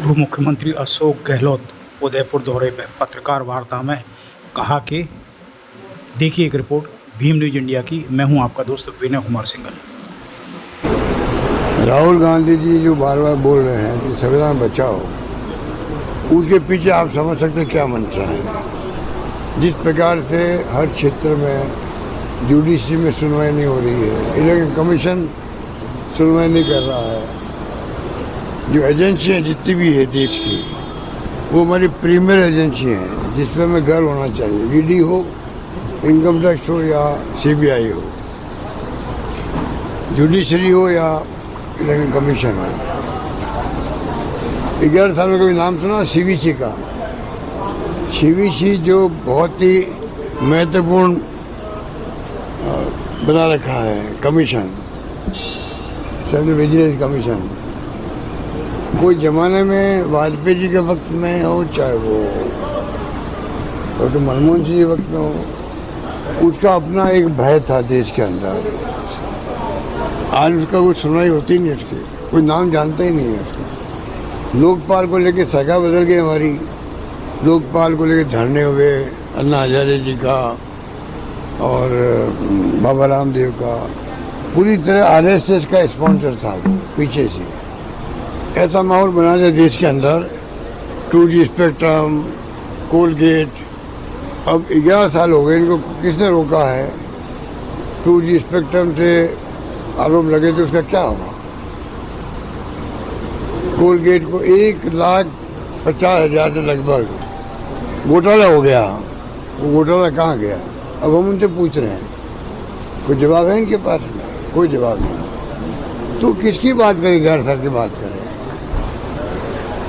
पूर्व मुख्यमंत्री अशोक गहलोत उदयपुर दौरे पर पत्रकार वार्ता में कहा कि देखिए एक रिपोर्ट भीम न्यूज इंडिया की। मैं हूं आपका दोस्त विनय कुमार सिंघल। राहुल गांधी जी जो बार बार बोल रहे हैं कि संविधान बचाओ, उसके पीछे आप समझ सकते हैं क्या मंशा है। जिस प्रकार से हर क्षेत्र में जुडिशरी में सुनवाई नहीं हो रही है, इलेक्शन कमीशन सुनवाई नहीं कर रहा है, जो एजेंसियाँ जितनी भी है देश की वो हमारी प्रीमियर एजेंसी हैं जिसमें हमें गर्व होना चाहिए। ईडी हो, इनकम टैक्स हो या सीबीआई हो, जुडिशरी हो या इलेक्शन कमीशन हो। 11 साल में कभी नाम सुना सीवीसी का? सीवीसी जो बहुत ही महत्वपूर्ण बना रखा है कमीशन, सेंट्रल विजिलेंस कमीशन, कोई ज़माने में वाजपेयी जी के वक्त में हो, चाहे वो डॉक्टर मनमोहन सिंह के वक्त में हो, उसका अपना एक भय था देश के अंदर। आज उसका कोई सुनवाई होती नहीं, उसकी कोई नाम जानता ही नहीं है उसका। लोकपाल को लेके सरकार बदल गई हमारी, लोकपाल को लेके धरने हुए अन्ना हजारे जी का और बाबा रामदेव का, पूरी तरह आरएसएस का स्पॉन्सर था वो पीछे से। ऐसा माहौल बना दिया देश के अंदर। 2G स्पेक्ट्रम, कोलगेट, अब 11 साल हो गए इनको, किसने रोका है? 2G स्पेक्ट्रम से आरोप लगे थे, उसका क्या हुआ? कोलगेट को 1,50,000 से लगभग घोटाला हो गया। वो घोटाला कहाँ गया? अब हम उनसे पूछ रहे हैं, कोई जवाब है इनके पास में? कोई जवाब नहीं। तो किसकी बात करें? 11 साल की बात करें।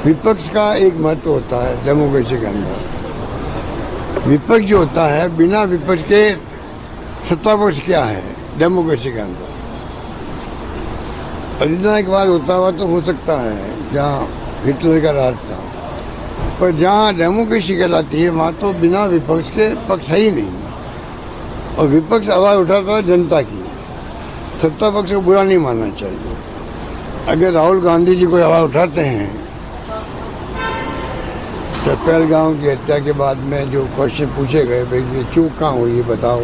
विपक्ष का एक महत्व होता है डेमोक्रेसी के अंदर। विपक्ष जो होता है, बिना विपक्ष के सत्ता पक्ष क्या है डेमोक्रेसी के अंदर? अधिनायकवाद होता हुआ तो हो सकता है जहाँ हिटलर का राज था, पर जहाँ डेमोक्रेसी कहलाती है वहाँ तो बिना विपक्ष के पक्ष है ही नहीं। और विपक्ष आवाज़ उठाता है जनता की, सत्ता पक्ष को बुरा नहीं मानना चाहिए। अगर राहुल गांधी जी कोई आवाज़ उठाते हैं तो पहलगाम की हत्या के बाद में जो क्वेश्चन पूछे गए, भाई ये चूक कहाँ हुई है बताओ,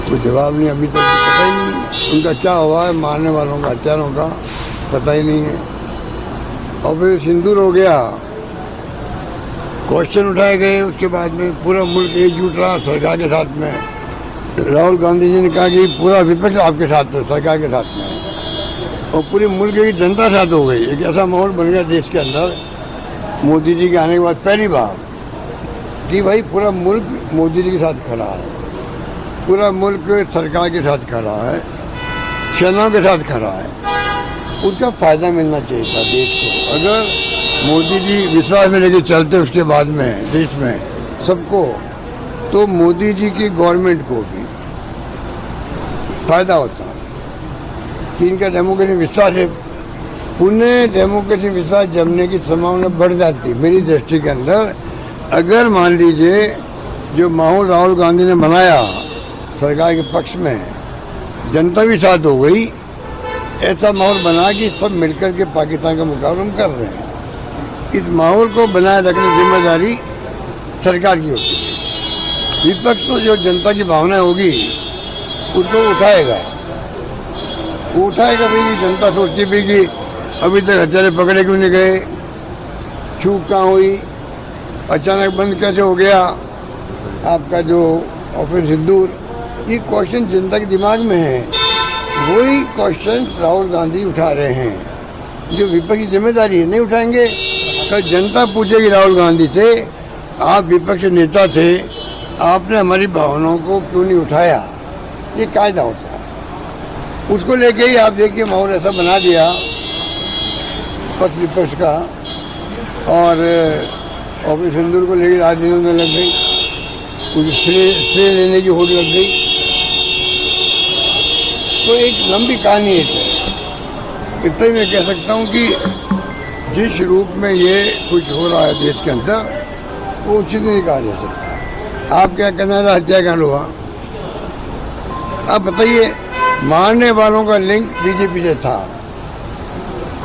कोई जवाब नहीं। अभी तक पता ही नहीं उनका क्या हुआ है, मारने वालों का, हत्यारों का पता ही नहीं है। और फिर सिंदूर हो गया, क्वेश्चन उठाए गए, उसके बाद में पूरा मुल्क एकजुट रहा सरकार के साथ में। राहुल गांधी जी ने कहा कि पूरा विपक्ष आपके साथ है, सरकार के साथ में, और पूरे मुल्क की जनता साथ हो गई। एक ऐसा माहौल बन गया देश के अंदर मोदी जी के आने के बाद पहली बार कि भाई पूरा मुल्क मोदी जी के साथ खड़ा है, पूरा मुल्क सरकार के साथ खड़ा है, सेनाओं के साथ खड़ा है। उसका फ़ायदा मिलना चाहिए था देश को। अगर मोदी जी विश्वास में लेके चलते उसके बाद में देश में सबको, तो मोदी जी की गवर्नमेंट को भी फायदा होता कि इनका डेमोक्रेसी विश्वास है। पुनः डेमोक्रेसी विश्वास जमने की संभावना बढ़ जाती मेरी दृष्टि के अंदर। अगर मान लीजिए जो माहौल राहुल गांधी ने बनाया सरकार के पक्ष में, जनता भी साथ हो गई, ऐसा माहौल बना कि सब मिलकर के पाकिस्तान का मुकाबला हम कर रहे हैं। इस माहौल को बनाए रखने की जिम्मेदारी सरकार की होती है। विपक्ष तो जो जनता की भावना होगी उसको उठाएगा, वो उठाएगा। भाई जनता सोचती भी कि अभी तक हत्यारे पकड़े क्यों नहीं गए, चूक कहाँ हुई, अचानक बंद कैसे हो गया आपका जो ऑपरेशन सिंदूर, ये क्वेश्चन जनता के दिमाग में है। वही क्वेश्चन राहुल गांधी उठा रहे हैं, जो विपक्ष की जिम्मेदारी है। नहीं उठाएंगे, कल जनता पूछेगी राहुल गांधी से, आप विपक्ष नेता थे, आपने हमारी भावनाओं को क्यों नहीं उठाया? ये कायदा होता है। उसको लेके ही आप देखिए माहौल ऐसा बना दिया पक्ष विपक्ष का, और ऑपरेशन सिंदूर को लेकर राजनीति में लग गई, कुछ श्रेय लेने की होड़ लग गई। तो एक लंबी कहानी है। इतना ही मैं कह सकता हूँ कि जिस रूप में ये कुछ हो रहा है देश के अंदर, वो उचित नहीं कहा जा सकता। आप क्या कहना है? हत्याकांड हुआ, आप बताइए। मारने वालों का लिंक बीजेपी से था,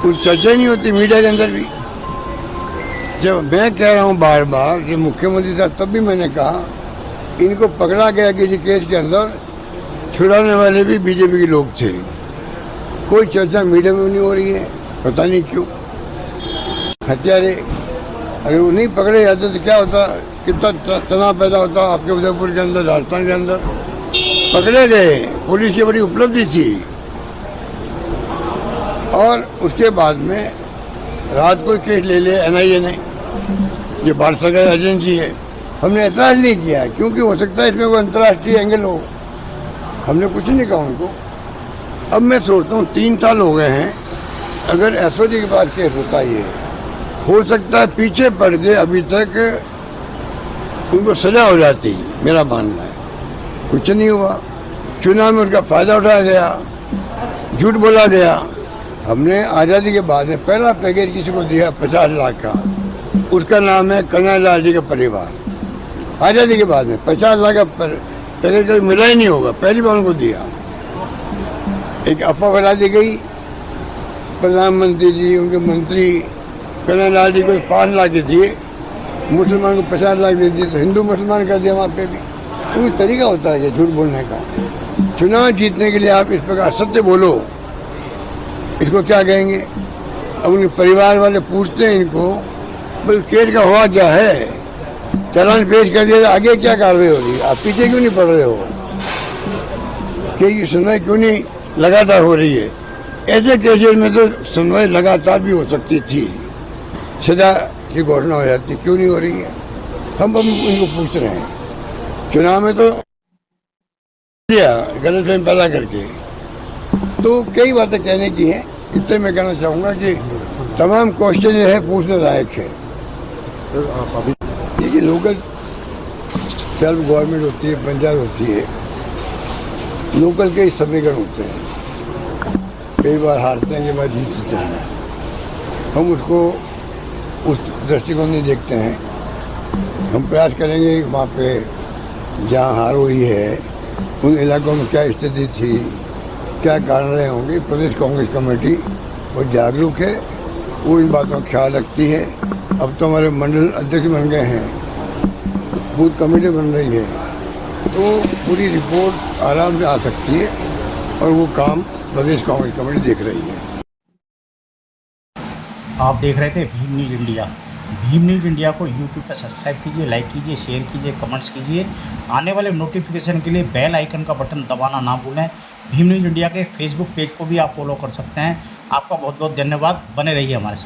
कुछ चर्चा नहीं होती मीडिया के अंदर भी। जब मैं कह रहा हूँ बार बार, जब मुख्यमंत्री था तब भी मैंने कहा इनको पकड़ा गया किसी केस के अंदर, छुड़ाने वाले भी बीजेपी के लोग थे। कोई चर्चा मीडिया में नहीं हो रही है, पता नहीं क्यों। हत्यारे अगर वो नहीं पकड़े जाते तो क्या होता, कितना तनाव पैदा होता आपके उदयपुर के अंदर, राजस्थान के अंदर। पकड़े गए, पुलिस की बड़ी उपलब्धि थी। और उसके बाद में रात को केस ले लिया एनआईए ने, जो भारत सरकार एजेंसी है। हमने ऐतराज नहीं किया क्योंकि हो सकता है इसमें कोई अंतर्राष्ट्रीय एंगल हो। हमने कुछ नहीं कहा उनको। अब मैं सोचता हूँ 3 साल हो गए हैं, अगर एसओजी के पास केस होता ये हो सकता है पीछे पड़ गए, अभी तक उनको सजा हो जाती, मेरा मानना है। कुछ नहीं हुआ। चुनाव में उनका फायदा उठाया गया, झूठ बोला गया। हमने आज़ादी के बाद में पहला पैकेज किसी को दिया 50 लाख का, उसका नाम है कन्हैयालाल जी का परिवार। आज़ादी के बाद में 50 लाख का पैकेज कभी मिला ही नहीं होगा, पहली बार उनको दिया। एक अफवाह फैला दी गई, प्रधानमंत्री जी, उनके मंत्री कन्हैयालाल जी को 5 लाख दिए, मुसलमान को 50 लाख दे दिए, तो हिंदू मुसलमान कर दिया वहाँ पे भी। कोई तरीका होता है झूठ बोलने का। चुनाव जीतने के लिए आप इस प्रकार सत्य बोलो, इसको क्या कहेंगे। अब उनके परिवार वाले पूछते हैं इनको, भाई केस का हुआ क्या है, चालान पेश कर दिया, आगे क्या कार्रवाई हो रही है, आप पीछे क्यों नहीं पड़ रहे हो, केस की सुनवाई क्यों नहीं लगातार हो रही है। ऐसे केसेस में तो सुनवाई लगातार भी हो सकती थी, सजा की घोषणा हो जाती, क्यों नहीं हो रही है। हम इनको पूछ रहे हैं। चुनाव में तो गलतफहमी पैदा करके, तो कई बातें कहने की हैं। इतने मैं कहना चाहूँगा कि तमाम क्वेश्चन जो है पूछने लायक है। देखिए, लोकल सेल्फ गवर्नमेंट होती है, पंचायत होती है, लोकल के समीकरण होते हैं, कई बार हारते हैं, कई बार जीतते हैं। हम उसको उस दृष्टिकोण नहीं देखते हैं। हम प्रयास करेंगे कि वहाँ पे जहाँ हार हुई है उन इलाकों में क्या स्थिति थी, क्या कारण रहे होंगे। प्रदेश कांग्रेस कमेटी बहुत जागरूक है, वो इन बातों का ख्याल रखती है। अब तो हमारे मंडल अध्यक्ष बन गए हैं, बूथ कमेटी बन रही है, तो पूरी रिपोर्ट आराम से आ सकती है और वो काम प्रदेश कांग्रेस कमेटी देख रही है। आप देख रहे थे Bhim news India. Bhim news India को यूट्यूब पर सब्सक्राइब कीजिए, लाइक कीजिए, शेयर कीजिए, कमेंट्स कीजिए। आने वाले नोटिफिकेशन के लिए बेल आइकन का बटन दबाना ना भूलें। भीम न्यूज़ इंडिया के फेसबुक पेज को भी आप फॉलो कर सकते हैं। आपका बहुत बहुत धन्यवाद। बने रहिए हमारे साथ।